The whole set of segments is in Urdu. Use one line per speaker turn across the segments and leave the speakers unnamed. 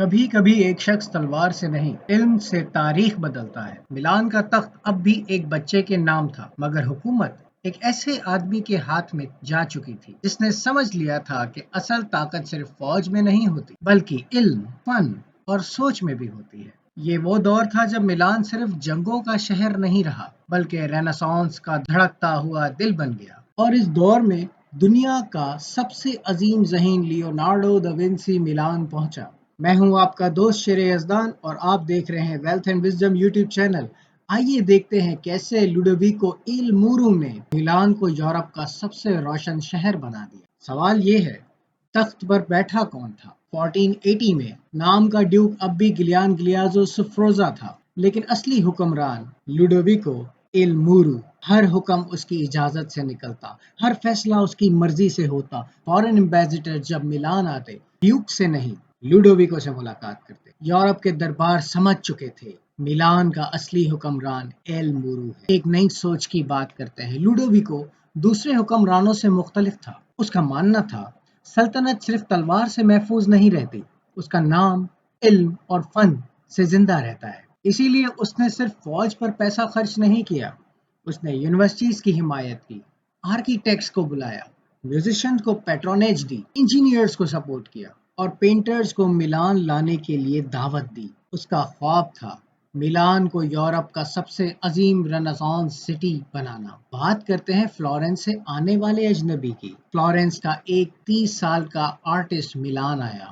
کبھی کبھی ایک شخص تلوار سے نہیں، علم سے تاریخ بدلتا ہے۔ میلان کا تخت اب بھی ایک بچے کے نام تھا، مگر حکومت ایک ایسے آدمی کے ہاتھ میں جا چکی تھی جس نے سمجھ لیا تھا کہ اصل طاقت صرف فوج میں نہیں ہوتی، بلکہ علم، فن اور سوچ میں بھی ہوتی ہے۔ یہ وہ دور تھا جب میلان صرف جنگوں کا شہر نہیں رہا، بلکہ رینیسانس کا دھڑکتا ہوا دل بن گیا۔ اور اس دور میں دنیا کا سب سے عظیم ذہین لیونارڈو دا وینسی میلان پہنچا۔ میں ہوں آپ کا دوست شیر یزدان اور آپ دیکھ رہے ہیں wealth and wisdom YouTube channel. آئیے دیکھتے ہیں کیسے لوڈویکو ایل مورو نے میلان کو یورپ کا سب سے روشن شہر بنا دیا۔ سوال یہ ہے، تخت پر بیٹھا کون تھا؟ 1480 میں نام کا ڈیوک اب بھی گلیان گلیازو سفروزا تھا، لیکن اصلی حکمران لوڈویکو ایل مورو۔ ہر حکم اس کی اجازت سے نکلتا، ہر فیصلہ اس کی مرضی سے ہوتا۔ فورن ایمبیسڈر جب میلان آتے، ڈیوک سے نہیں لوڈویکو سے ملاقات کرتے۔ یورپ کے دربار سمجھ چکے تھے میلان کا اصلی حکمران ایل مورو ہے۔ ایک نئی سوچ کی بات کرتے ہیں۔ لوڈویکو دوسرے حکمرانوں سے مختلف تھا۔ اس کا ماننا تھا سلطنت صرف تلوار سے محفوظ نہیں رہتی، اس کا نام علم اور فن سے زندہ رہتا ہے۔ اسی لیے اس نے صرف فوج پر پیسہ خرچ نہیں کیا، اس نے یونیورسٹیز کی حمایت کی، آرکیٹیکٹس کو بلایا، میوزیشینز کو پیٹرونیج دی، انجینئرز کو سپورٹ کیا اور پینٹرز کو میلان لانے کے لیے دعوت دی۔ اس کا خواب تھا میلان کو یورپ کا سب سے عظیم رنسانس سٹی بنانا۔ بات کرتے ہیں فلورنس سے آنے والے اجنبی کی۔ فلورنس کا ایک 30 سال کا آرٹسٹ میلان آیا،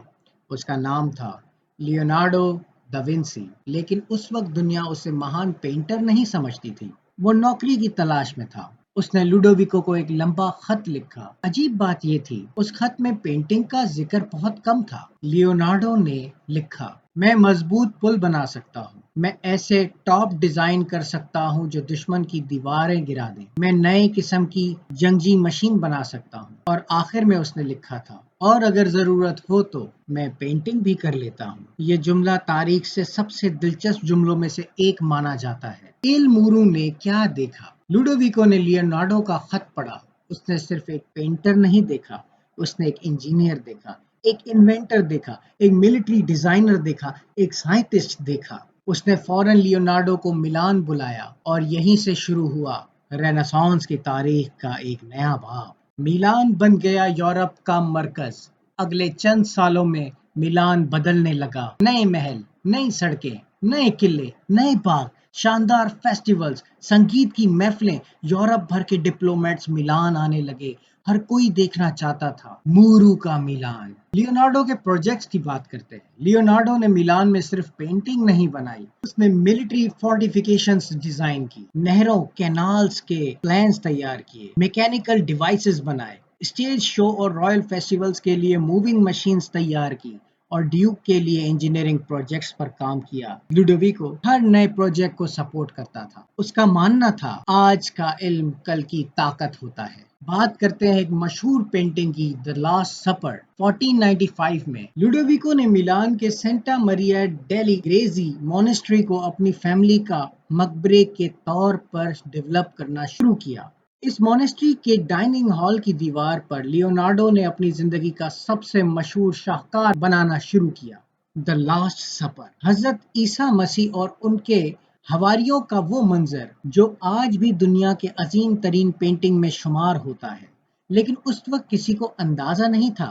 اس کا نام تھا لیونارڈو دا وینسی۔ لیکن اس وقت دنیا اسے مہان پینٹر نہیں سمجھتی تھی، وہ نوکری کی تلاش میں تھا۔ اس نے لوڈویکو کو ایک لمبا خط لکھا۔ عجیب بات یہ تھی، اس خط میں پینٹنگ کا ذکر بہت کم تھا۔ لیونارڈو نے لکھا، میں مضبوط پل بنا سکتا ہوں، میں ایسے ٹاپ ڈیزائن کر سکتا ہوں جو دشمن کی دیواریں گرا دیں، میں نئے قسم کی جنگی مشین بنا سکتا ہوں۔ اور آخر میں اس نے لکھا تھا، اور اگر ضرورت ہو تو میں پینٹنگ بھی کر لیتا ہوں۔ یہ جملہ تاریخ سے سب سے دلچسپ جملوں میں سے ایک مانا جاتا ہے۔ ایل مورو نے کیا دیکھا؟ لوڈویکو نے لیونارڈو کا خط پڑھا۔ اس نے صرف ایک پینٹر نہیں دیکھا، اس نے ایک انجینئر دیکھا، ایک انوینٹر دیکھا، ایک ملٹری ڈیزائنر دیکھا، ایک سائنٹسٹ دیکھا۔ اس نے فوراً لیونارڈو کو میلان بلایا اور یہیں سے شروع ہوا رینیسانس کی تاریخ کا ایک نیا باب۔ میلان بن گیا یورپ کا مرکز۔ اگلے چند سالوں میں میلان بدلنے لگا۔ نئے محل، نئی سڑکیں، نئے قلعے، نئے باغ، شاندار فیسٹیولز، سنگیت کی محفلیں، یورپ بھر کے ڈپلومیٹس میلان آنے لگے۔ ہر کوئی دیکھنا چاہتا تھا مورو کا میلان۔ لیونارڈو کے پروجیکٹس کی بات کرتے ہیں۔ لیونارڈو نے میلان میں صرف پینٹنگ نہیں بنائی، اس نے ملٹری فورٹیفیکیشنز ڈیزائن کی، نہروں، کینالز کے پلانز تیار کیے، میکینیکل ڈیوائسز بنائے، اسٹیج شو اور رائل فیسٹیولز کے لیے موونگ مشینز تیار کی، اور ڈیوک کے لیے انجینئرنگ پروجیکٹس پر کام کیا۔ لوڈویکو ہر نئے پروجیکٹ کو سپورٹ کرتا تھا۔ اس کا ماننا تھا آج کا علم کل کی طاقت ہوتا ہے۔ بات کرتے ہیں ایک مشہور پینٹنگ کی، دی لاسٹ سپر۔ 1495 میں لوڈویکو نے میلان کے سینٹا مریا ڈیلی گریزی مونسٹری کو اپنی فیملی کا مقبرے کے طور پر ڈیولپ کرنا شروع کیا۔ اس مونسٹری کے ڈائننگ ہال کی دیوار پر لیونارڈو نے اپنی زندگی کا سب سے مشہور شاہکار بنانا شروع کیا، دی لاسٹ سپر۔ حضرت عیسیٰ مسیح اور ان کے حواریوں کا وہ منظر جو آج بھی دنیا کے عظیم ترین پینٹنگ میں شمار ہوتا ہے۔ لیکن اس وقت کسی کو اندازہ نہیں تھا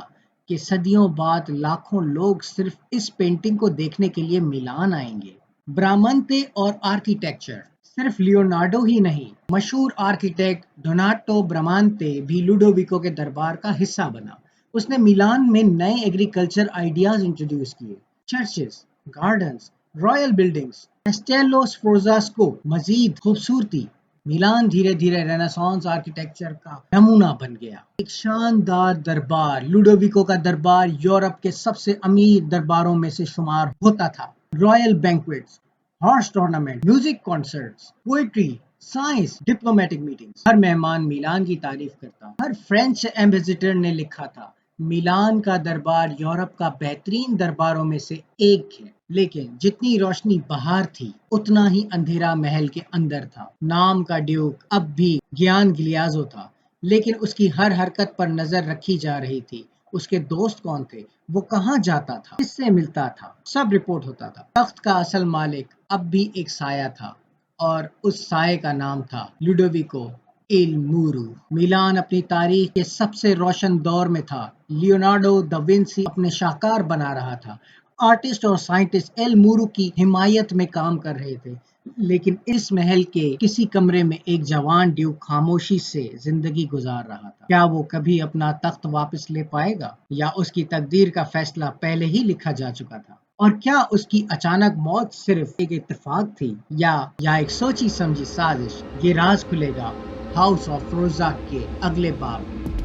کہ صدیوں بعد لاکھوں لوگ صرف اس پینٹنگ کو دیکھنے کے لیے میلان آئیں گے۔ برامنتے اور آرکیٹیکچر، صرف لیونارڈو ہی نہیں، مشہور آرکیٹیکٹ ڈوناٹو برامانتے بھی لوڈویکو کے دربار کا حصہ بنا۔ اس نے میلان میں نئے ایگریکلچر آئیڈیاز انٹروڈیوس کیے، چرچز، گارڈنز، رائل بلڈنگز، کیسٹیلو سفورزاس کو مزید خوبصورتی۔ میلان دھیرے دھیرے رینیسانس آرکیٹیکچر کا نمونہ بن گیا۔ ایک شاندار دربار، لوڈویکو کا دربار یورپ کے سب سے امیر درباروں میں سے شمار ہوتا تھا۔ Royal banquets, horse tournament, music concerts, poetry, science, diplomatic meetings, ہر مہمان میلان کی تعریف کرتا۔ ہر فرینچ ایمبیسڈر نے لکھا تھا میلان کا دربار یورپ کا بہترین درباروں میں سے ایک ہے۔ لیکن جتنی روشنی باہر تھی اتنا ہی اندھیرا محل کے اندر تھا۔ نام کا ڈیوک اب بھی گیان گلیازو تھا، لیکن اس کی ہر حرکت پر نظر رکھی جا رہی تھی۔ اس کے دوست کون تھے، وہ کہاں جاتا تھا، کس سے ملتا تھا، سب رپورٹ ہوتا تھا۔ تخت کا اصل مالک اب بھی ایک سایہ تھا اور اس سائے کا نام تھا لوڈویکو ایل مورو۔ میلان اپنی تاریخ کے سب سے روشن دور میں تھا۔ لیونارڈو دا وینسی اپنے شاہکار بنا رہا تھا۔ آرٹسٹ اور سائنٹسٹ ایل مورو کی حمایت میں کام کر رہے تھے، لیکن اس محل کے کسی کمرے میں ایک جوان ڈیوک خاموشی سے زندگی گزار رہا تھا۔ کیا وہ کبھی اپنا تخت واپس لے پائے گا، یا اس کی تقدیر کا فیصلہ پہلے ہی لکھا جا چکا تھا؟ اور کیا اس کی اچانک موت صرف ایک اتفاق تھی، یا ایک سوچی سمجھی سازش؟ یہ راز کھلے گا ہاؤس آف روزا کے اگلے باب میں۔